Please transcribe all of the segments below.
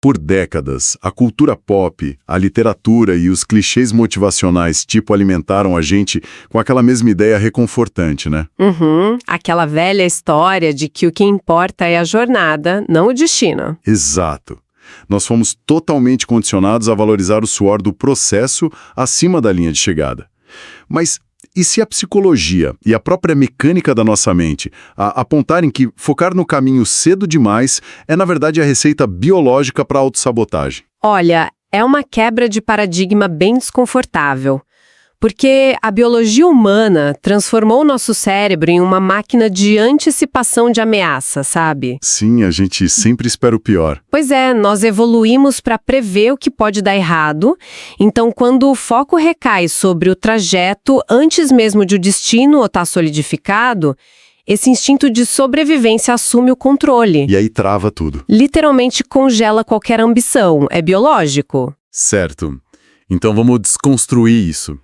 Por décadas, a cultura pop, a literatura e os clichês motivacionais tipo alimentaram a gente com aquela mesma ideia reconfortante, né? Uhum, aquela velha história de que o que importa é a jornada, não o destino. Exato. Nós fomos totalmente condicionados a valorizar o suor do processo acima da linha de chegada. Mas e se a psicologia e a própria mecânica da nossa mente apontarem que focar no caminho cedo demais é, na verdade, a receita biológica para a autossabotagem? Olha, é uma quebra de paradigma bem desconfortável. Porque a biologia humana transformou o nosso cérebro em uma máquina de antecipação de ameaça, sabe? Sim, a gente sempre espera o pior. Pois é, nós evoluímos para prever o que pode dar errado. Então, quando o foco recai sobre o trajeto antes mesmo de o destino estar solidificado, esse instinto de sobrevivência assume o controle. E aí trava tudo. Literalmente congela qualquer ambição. É biológico? Certo. Então vamos desconstruir isso.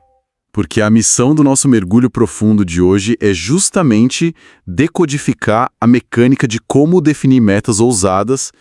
Porque a missão do nosso mergulho profundo de hoje é justamente decodificar a mecânica de como definir metas ousadas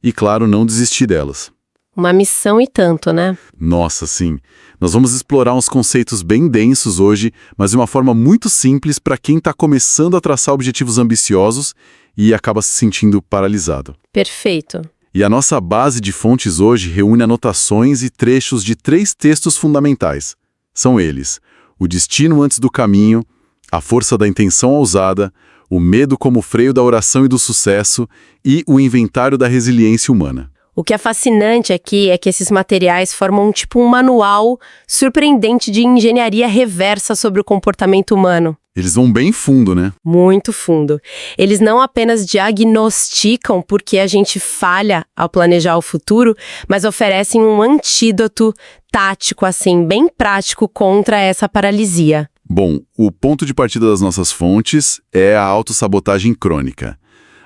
e, claro, não desistir delas. Uma missão e tanto, né? Nossa, sim. Nós vamos explorar uns conceitos bem densos hoje, mas de uma forma muito simples para quem está começando a traçar objetivos ambiciosos e acaba se sentindo paralisado. Perfeito. E a nossa base de fontes hoje reúne anotações e trechos de 3 textos fundamentais. São eles: o destino antes do caminho, a força da intenção ousada, o medo como freio da oração e do sucesso e o inventário da resiliência humana. O que é fascinante aqui é que esses materiais formam um manual surpreendente de engenharia reversa sobre o comportamento humano. Eles vão bem fundo, né? Muito fundo. Eles não apenas diagnosticam porque a gente falha ao planejar o futuro, mas oferecem um antídoto tático, assim, bem prático contra essa paralisia. Bom, o ponto de partida das nossas fontes é a autossabotagem crônica.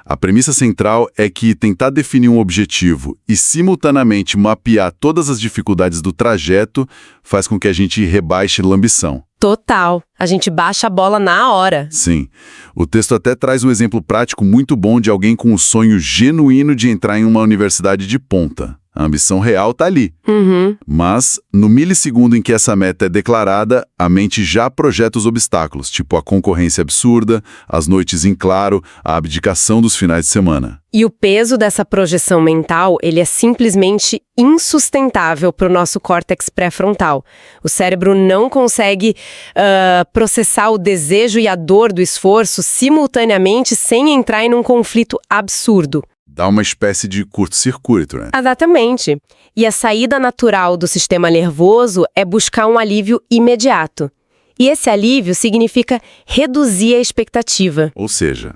A premissa central é que tentar definir um objetivo e, simultaneamente, mapear todas as dificuldades do trajeto faz com que a gente rebaixe a ambição. Total. A gente baixa a bola na hora. Sim. O texto até traz um exemplo prático muito bom de alguém com o sonho genuíno de entrar em uma universidade de ponta. A ambição real está ali. Uhum. Mas, no milissegundo em que essa meta é declarada, a mente já projeta os obstáculos, tipo a concorrência absurda, as noites em claro, a abdicação dos finais de semana. E o peso dessa projeção mental, ele é simplesmente insustentável para o nosso córtex pré-frontal. O cérebro não consegue processar o desejo e a dor do esforço simultaneamente sem entrar em um conflito absurdo. Dá uma espécie de curto-circuito, né? Exatamente. E a saída natural do sistema nervoso é buscar um alívio imediato. E esse alívio significa reduzir a expectativa. Ou seja,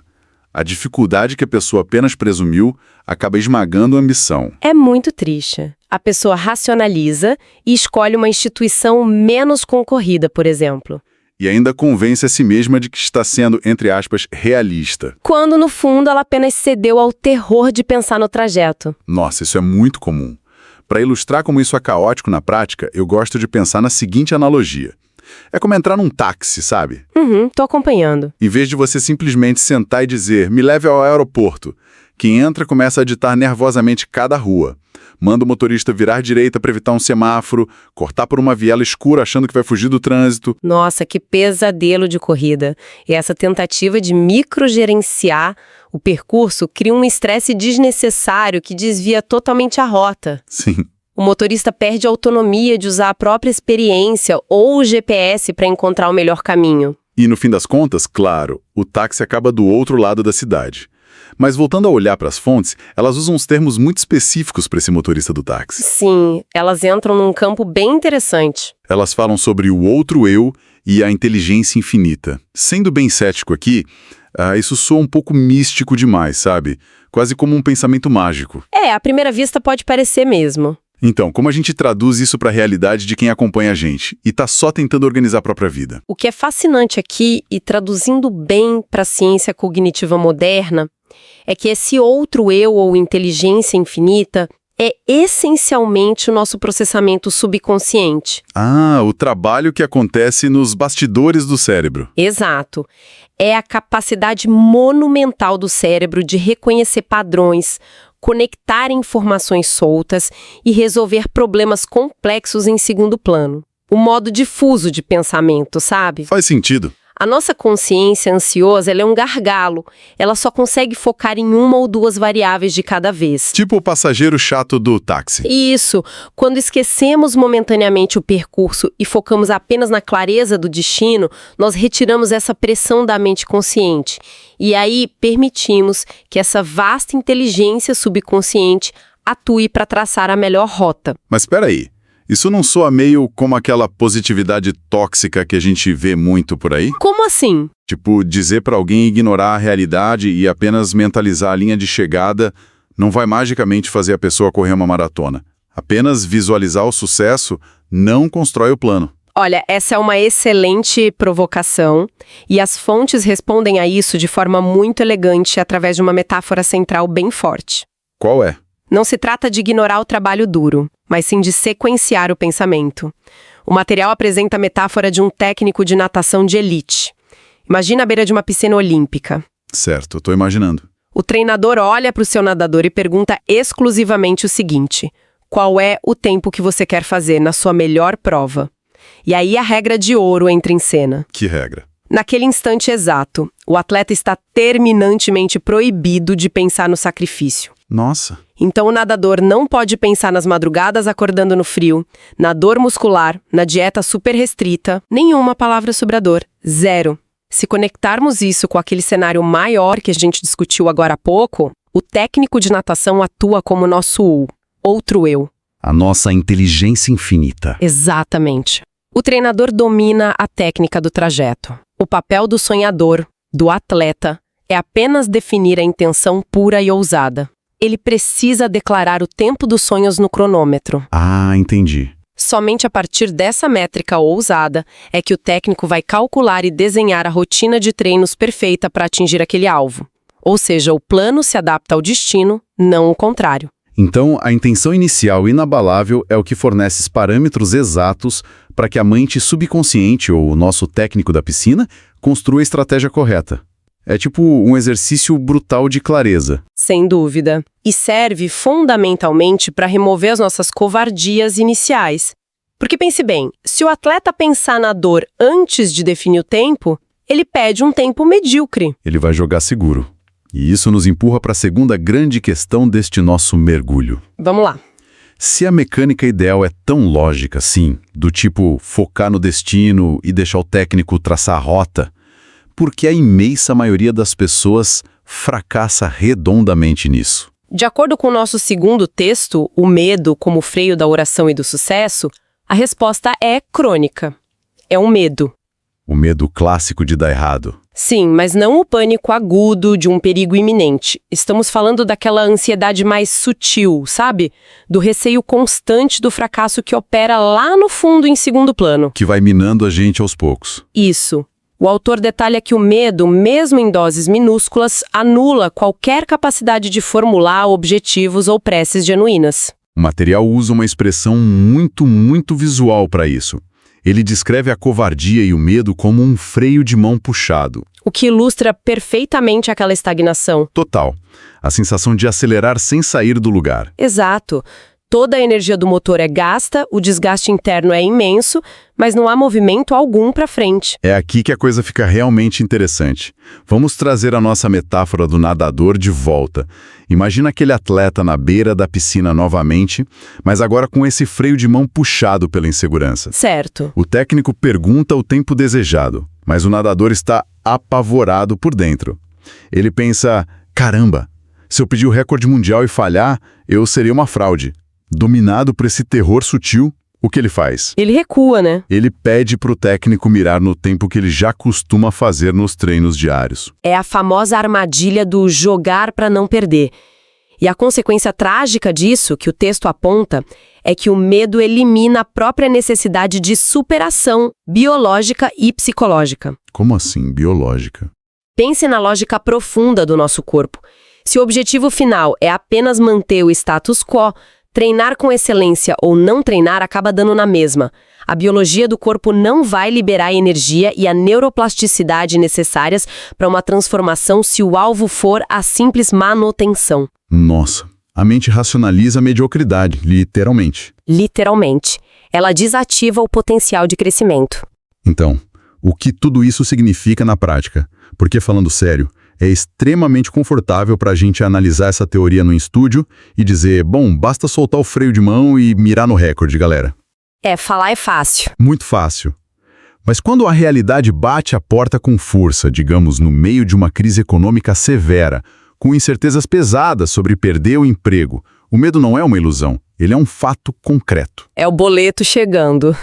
a dificuldade que a pessoa apenas presumiu acaba esmagando a ambição. É muito triste. A pessoa racionaliza e escolhe uma instituição menos concorrida, por exemplo. E ainda convence a si mesma de que está sendo, entre aspas, realista. Quando, no fundo, ela apenas cedeu ao terror de pensar no trajeto. Nossa, isso é muito comum. Para ilustrar como isso é caótico na prática, eu gosto de pensar na seguinte analogia. É como entrar num táxi, sabe? Tô acompanhando. Em vez de você simplesmente sentar e dizer, me leve ao aeroporto, quem entra começa a ditar nervosamente cada rua. Manda o motorista virar direita para evitar um semáforo, cortar por uma viela escura achando que vai fugir do trânsito. Nossa, que pesadelo de corrida. E essa tentativa de microgerenciar o percurso cria um estresse desnecessário que desvia totalmente a rota. Sim. O motorista perde a autonomia de usar a própria experiência ou o GPS para encontrar o melhor caminho. E no fim das contas, claro, o táxi acaba do outro lado da cidade. Mas voltando a olhar para as fontes, elas usam uns termos muito específicos para esse motorista do táxi. Sim, elas entram num campo bem interessante. Elas falam sobre o outro eu e a inteligência infinita. Sendo bem cético aqui, isso soa um pouco místico demais, sabe? Quase como um pensamento mágico. À primeira vista pode parecer mesmo. Então, como a gente traduz isso para a realidade de quem acompanha a gente e está só tentando organizar a própria vida? O que é fascinante aqui, e traduzindo bem para a ciência cognitiva moderna, é que esse outro eu ou inteligência infinita é essencialmente o nosso processamento subconsciente. O trabalho que acontece nos bastidores do cérebro. Exato. É a capacidade monumental do cérebro de reconhecer padrões, conectar informações soltas e resolver problemas complexos em segundo plano. O modo difuso de pensamento, sabe? Faz sentido. A nossa consciência ansiosa, ela é um gargalo. Ela só consegue focar em uma ou duas variáveis de cada vez. Tipo o passageiro chato do táxi. Isso. Quando esquecemos momentaneamente o percurso e focamos apenas na clareza do destino, nós retiramos essa pressão da mente consciente. E aí permitimos que essa vasta inteligência subconsciente atue para traçar a melhor rota. Mas espera aí. Isso não soa meio como aquela positividade tóxica que a gente vê muito por aí? Como assim? Tipo, dizer para alguém ignorar a realidade e apenas mentalizar a linha de chegada não vai magicamente fazer a pessoa correr uma maratona. Apenas visualizar o sucesso não constrói o plano. Olha, essa é uma excelente provocação e as fontes respondem a isso de forma muito elegante através de uma metáfora central bem forte. Qual é? Não se trata de ignorar o trabalho duro, mas sim de sequenciar o pensamento. O material apresenta a metáfora de um técnico de natação de elite. Imagina a beira de uma piscina olímpica. Certo, tô imaginando. O treinador olha para o seu nadador e pergunta exclusivamente o seguinte: qual é o tempo que você quer fazer na sua melhor prova? E aí a regra de ouro entra em cena. Que regra? Naquele instante exato, o atleta está terminantemente proibido de pensar no sacrifício. Nossa. Então o nadador não pode pensar nas madrugadas acordando no frio, na dor muscular, na dieta super restrita, nenhuma palavra sobre a dor. Zero. Se conectarmos isso com aquele cenário maior que a gente discutiu agora há pouco, o técnico de natação atua como nosso outro eu. A nossa inteligência infinita. Exatamente. O treinador domina a técnica do trajeto. O papel do sonhador, do atleta, é apenas definir a intenção pura e ousada. Ele precisa declarar o tempo dos sonhos no cronômetro. Ah, entendi. Somente a partir dessa métrica ousada é que o técnico vai calcular e desenhar a rotina de treinos perfeita para atingir aquele alvo. Ou seja, o plano se adapta ao destino, não o contrário. Então, a intenção inicial inabalável é o que fornece os parâmetros exatos para que a mente subconsciente, ou o nosso técnico da piscina, construa a estratégia correta. É tipo um exercício brutal de clareza. Sem dúvida. E serve fundamentalmente para remover as nossas covardias iniciais. Porque pense bem, se o atleta pensar na dor antes de definir o tempo, ele pede um tempo medíocre. Ele vai jogar seguro. E isso nos empurra para a segunda grande questão deste nosso mergulho. Vamos lá. Se a mecânica ideal é tão lógica assim, do tipo focar no destino e deixar o técnico traçar a rota, por que a imensa maioria das pessoas fracassa redondamente nisso? De acordo com o nosso segundo texto, o medo como freio da oração e do sucesso, a resposta é crônica. É um medo. O medo clássico de dar errado. Sim, mas não o pânico agudo de um perigo iminente. Estamos falando daquela ansiedade mais sutil, sabe? Do receio constante do fracasso que opera lá no fundo em segundo plano. Que vai minando a gente aos poucos. Isso. O autor detalha que o medo, mesmo em doses minúsculas, anula qualquer capacidade de formular objetivos ou preces genuínas. O material usa uma expressão muito visual para isso. Ele descreve a covardia e o medo como um freio de mão puxado. O que ilustra perfeitamente aquela estagnação. Total. A sensação de acelerar sem sair do lugar. Exato. Toda a energia do motor é gasta, o desgaste interno é imenso, mas não há movimento algum para frente. É aqui que a coisa fica realmente interessante. Vamos trazer a nossa metáfora do nadador de volta. Imagina aquele atleta na beira da piscina novamente, mas agora com esse freio de mão puxado pela insegurança. Certo. O técnico pergunta o tempo desejado, mas o nadador está apavorado por dentro. Ele pensa, caramba, se eu pedir o recorde mundial e falhar, eu seria uma fraude. Dominado por esse terror sutil, o que ele faz? Ele recua, né? Ele pede para o técnico mirar no tempo que ele já costuma fazer nos treinos diários. É a famosa armadilha do jogar para não perder. E a consequência trágica disso, que o texto aponta, é que o medo elimina a própria necessidade de superação biológica e psicológica. Como assim, biológica? Pense na lógica profunda do nosso corpo. Se o objetivo final é apenas manter o status quo, treinar com excelência ou não treinar acaba dando na mesma. A biologia do corpo não vai liberar a energia e a neuroplasticidade necessárias para uma transformação se o alvo for a simples manutenção. Nossa, A mente racionaliza a mediocridade, literalmente. Literalmente. Ela desativa o potencial de crescimento. Então, o que tudo isso significa na prática? Porque, falando sério, é extremamente confortável para a gente analisar essa teoria no estúdio e dizer, bom, basta soltar o freio de mão e mirar no recorde, galera. Falar é fácil. Muito fácil. Mas quando a realidade bate a porta com força, digamos, no meio de uma crise econômica severa, com incertezas pesadas sobre perder o emprego, o medo não é uma ilusão, ele é um fato concreto. É o boleto chegando.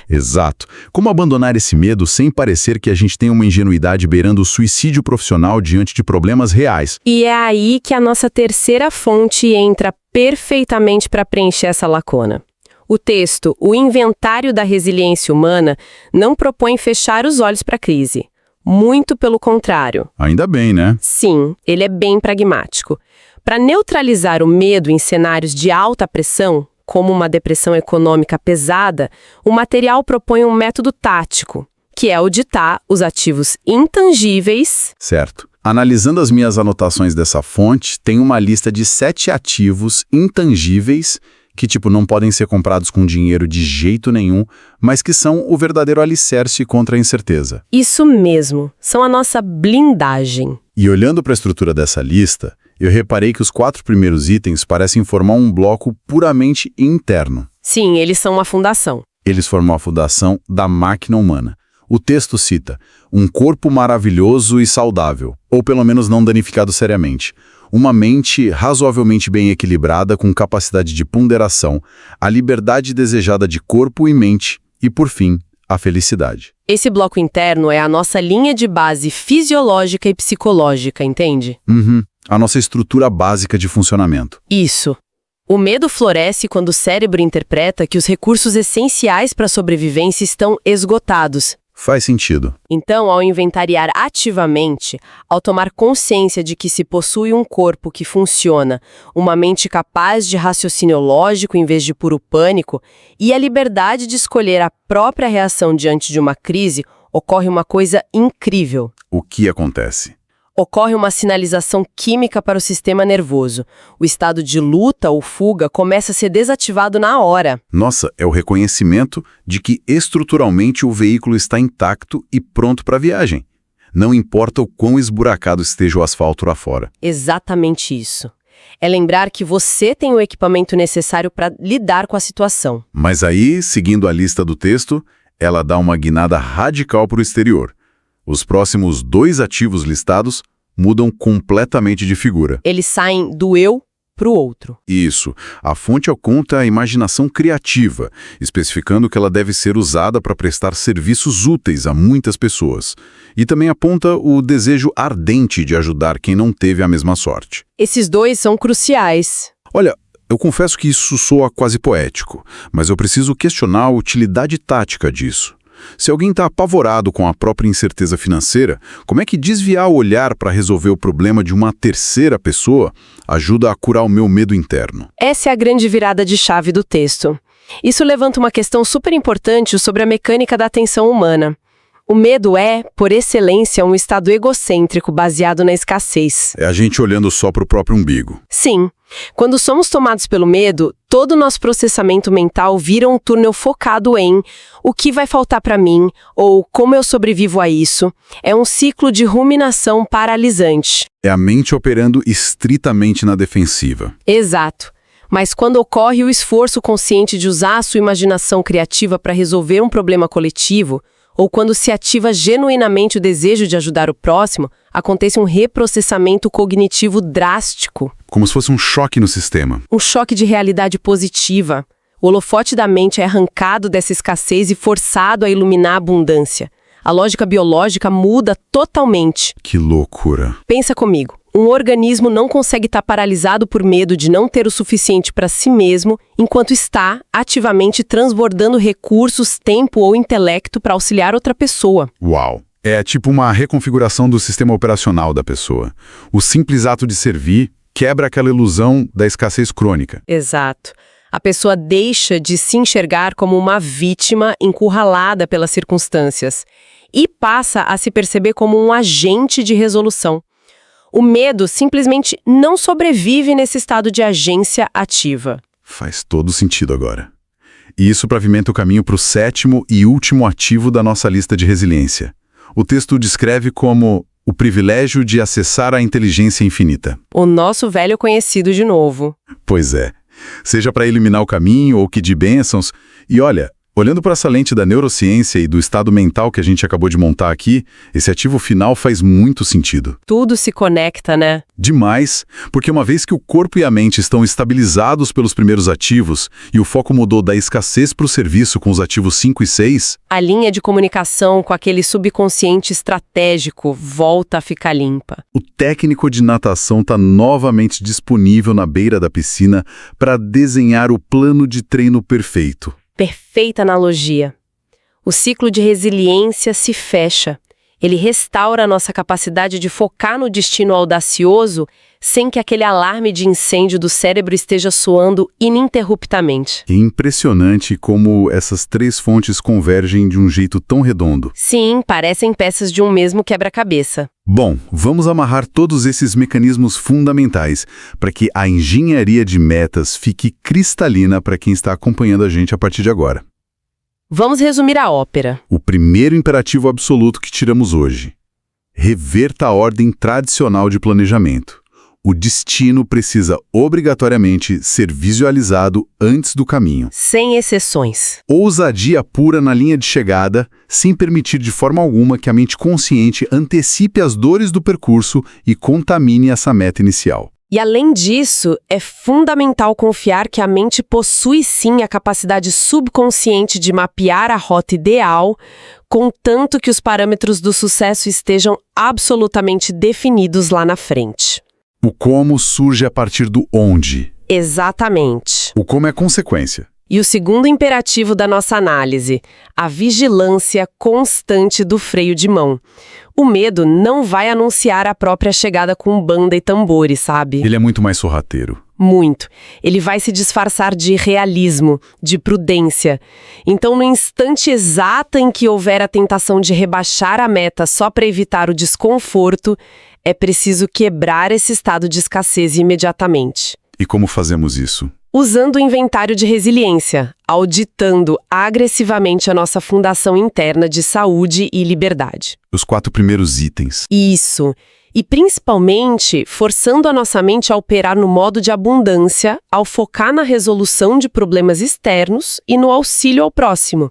Exato. Como abandonar esse medo sem parecer que a gente tem uma ingenuidade beirando o suicídio profissional diante de problemas reais? E é aí que a nossa terceira fonte entra perfeitamente para preencher essa lacuna. O texto, O Inventário da Resiliência Humana, não propõe fechar os olhos para a crise. Muito pelo contrário. Ainda bem, né? Sim, ele é bem pragmático. Para neutralizar o medo em cenários de alta pressão, como uma depressão econômica pesada, o material propõe um método tático, que é auditar os ativos intangíveis. Certo. Analisando as minhas anotações dessa fonte, tem uma lista de 7 ativos intangíveis que, não podem ser comprados com dinheiro de jeito nenhum, mas que são o verdadeiro alicerce contra a incerteza. Isso mesmo, são a nossa blindagem. E olhando para a estrutura dessa lista, eu reparei que os 4 primeiros itens parecem formar um bloco puramente interno. Sim, eles são uma fundação. Eles formam a fundação da máquina humana. O texto cita um corpo maravilhoso e saudável, ou pelo menos não danificado seriamente. Uma mente razoavelmente bem equilibrada com capacidade de ponderação, a liberdade desejada de corpo e mente e, por fim, a felicidade. Esse bloco interno é a nossa linha de base fisiológica e psicológica, entende? A nossa estrutura básica de funcionamento. Isso. O medo floresce quando o cérebro interpreta que os recursos essenciais para a sobrevivência estão esgotados. Faz sentido. Então, ao inventariar ativamente, ao tomar consciência de que se possui um corpo que funciona, uma mente capaz de raciocínio lógico em vez de puro pânico, e a liberdade de escolher a própria reação diante de uma crise, ocorre uma coisa incrível. O que acontece? Ocorre uma sinalização química para o sistema nervoso. O estado de luta ou fuga começa a ser desativado na hora. Nossa, é o reconhecimento de que estruturalmente o veículo está intacto e pronto para a viagem. Não importa o quão esburacado esteja o asfalto lá fora. Exatamente isso. É lembrar que você tem o equipamento necessário para lidar com a situação. Mas aí, seguindo a lista do texto, ela dá uma guinada radical para o exterior. Os próximos 2 ativos listados mudam completamente de figura. Eles saem do eu para o outro. Isso. A fonte aponta a imaginação criativa, especificando que ela deve ser usada para prestar serviços úteis a muitas pessoas. E também aponta o desejo ardente de ajudar quem não teve a mesma sorte. Esses 2 são cruciais. Olha, eu confesso que isso soa quase poético, mas eu preciso questionar a utilidade tática disso. Se alguém está apavorado com a própria incerteza financeira, como é que desviar o olhar para resolver o problema de uma terceira pessoa ajuda a curar o meu medo interno? Essa é a grande virada de chave do texto. Isso levanta uma questão super importante sobre a mecânica da atenção humana. O medo é, por excelência, um estado egocêntrico baseado na escassez. É a gente olhando só para o próprio umbigo. Sim. Quando somos tomados pelo medo, todo o nosso processamento mental vira um túnel focado em o que vai faltar para mim ou como eu sobrevivo a isso. É um ciclo de ruminação paralisante. É a mente operando estritamente na defensiva. Exato. Mas quando ocorre o esforço consciente de usar a sua imaginação criativa para resolver um problema coletivo, ou quando se ativa genuinamente o desejo de ajudar o próximo, acontece um reprocessamento cognitivo drástico. Como se fosse um choque no sistema. Um choque de realidade positiva. O holofote da mente é arrancado dessa escassez e forçado a iluminar a abundância. A lógica biológica muda totalmente. Que loucura. Pensa comigo. Um organismo não consegue estar paralisado por medo de não ter o suficiente para si mesmo, enquanto está ativamente transbordando recursos, tempo ou intelecto para auxiliar outra pessoa. Uau! É tipo uma reconfiguração do sistema operacional da pessoa. O simples ato de servir quebra aquela ilusão da escassez crônica. Exato. A pessoa deixa de se enxergar como uma vítima encurralada pelas circunstâncias e passa a se perceber como um agente de resolução. O medo simplesmente não sobrevive nesse estado de agência ativa. Faz todo sentido agora. E isso pavimenta o caminho para o sétimo e último ativo da nossa lista de resiliência. O texto descreve como o privilégio de acessar a inteligência infinita. O nosso velho conhecido de novo. Pois é. Seja para eliminar o caminho ou que de bênçãos. E olha, olhando para essa lente da neurociência e do estado mental que a gente acabou de montar aqui, esse ativo final faz muito sentido. Tudo se conecta, né? Demais, porque uma vez que o corpo e a mente estão estabilizados pelos primeiros ativos e o foco mudou da escassez para o serviço com os ativos 5 e 6, A linha de comunicação com aquele subconsciente estratégico volta a ficar limpa. o técnico de natação está novamente disponível na beira da piscina para desenhar o plano de treino perfeito. Perfeita analogia. O ciclo de resiliência se fecha. Ele restaura a nossa capacidade de focar no destino audacioso sem que aquele alarme de incêndio do cérebro esteja soando ininterruptamente. É impressionante como essas três fontes convergem de um jeito tão redondo. Sim, parecem peças de um mesmo quebra-cabeça. Bom, vamos amarrar todos esses mecanismos fundamentais para que a engenharia de metas fique cristalina para quem está acompanhando a gente a partir de agora. Vamos resumir a ópera. O primeiro imperativo absoluto que tiramos hoje: reverta a ordem tradicional de planejamento. O destino precisa obrigatoriamente ser visualizado antes do caminho. Sem exceções. Ousadia pura na linha de chegada, sem permitir de forma alguma que a mente consciente antecipe as dores do percurso e contamine essa meta inicial. E além disso, é fundamental confiar que a mente possui sim a capacidade subconsciente de mapear a rota ideal, contanto que os parâmetros do sucesso estejam absolutamente definidos lá na frente. O como surge a partir do onde. Exatamente. O como é consequência. E o segundo imperativo da nossa análise, a vigilância constante do freio de mão. O medo não vai anunciar a própria chegada com banda e tambores, sabe? Ele é muito mais sorrateiro. Muito. Ele vai se disfarçar de realismo, de prudência. Então, no instante exato em que houver a tentação de rebaixar a meta só para evitar o desconforto, é preciso quebrar esse estado de escassez imediatamente. E como fazemos isso? Usando o inventário de resiliência, auditando agressivamente a nossa fundação interna de saúde e liberdade. Os 4 primeiros itens. Isso. E principalmente forçando a nossa mente a operar no modo de abundância, ao focar na resolução de problemas externos e no auxílio ao próximo.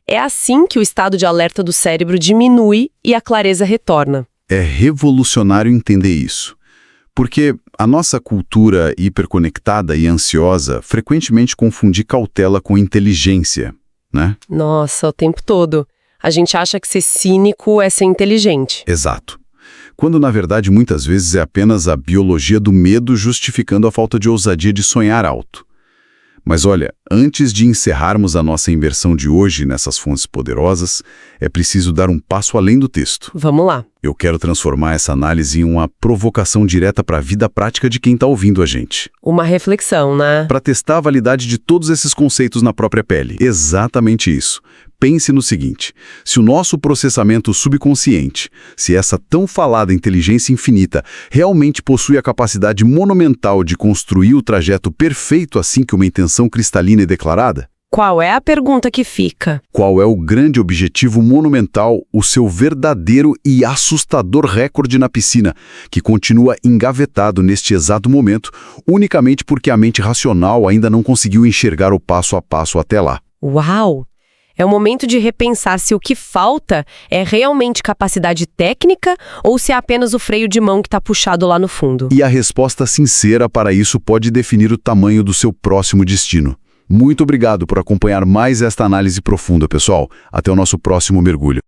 É assim que o estado de alerta do cérebro diminui e a clareza retorna. É revolucionário entender isso. Porque a nossa cultura hiperconectada e ansiosa frequentemente confunde cautela com inteligência, né? Nossa, o tempo todo. A gente acha que ser cínico é ser inteligente. Exato. Quando, na verdade, muitas vezes é apenas a biologia do medo justificando a falta de ousadia de sonhar alto. Mas olha, antes de encerrarmos a nossa imersão de hoje nessas fontes poderosas, é preciso dar um passo além do texto. Vamos lá. Eu quero transformar essa análise em uma provocação direta para a vida prática de quem está ouvindo a gente. Uma reflexão, né? Para testar a validade de todos esses conceitos na própria pele. Exatamente isso. Pense no seguinte: se o nosso processamento subconsciente, se essa tão falada inteligência infinita realmente possui a capacidade monumental de construir o trajeto perfeito assim que uma intenção cristalina é declarada, Qual é a pergunta que fica? qual é o grande objetivo monumental, o seu verdadeiro e assustador recorde na piscina, que continua engavetado neste exato momento, unicamente porque a mente racional ainda não conseguiu enxergar o passo a passo até lá? Uau! É o momento de repensar se o que falta é realmente capacidade técnica ou se é apenas o freio de mão que está puxado lá no fundo. E a resposta sincera para isso pode definir o tamanho do seu próximo destino. Muito obrigado por acompanhar mais esta análise profunda, pessoal. Até o nosso próximo mergulho.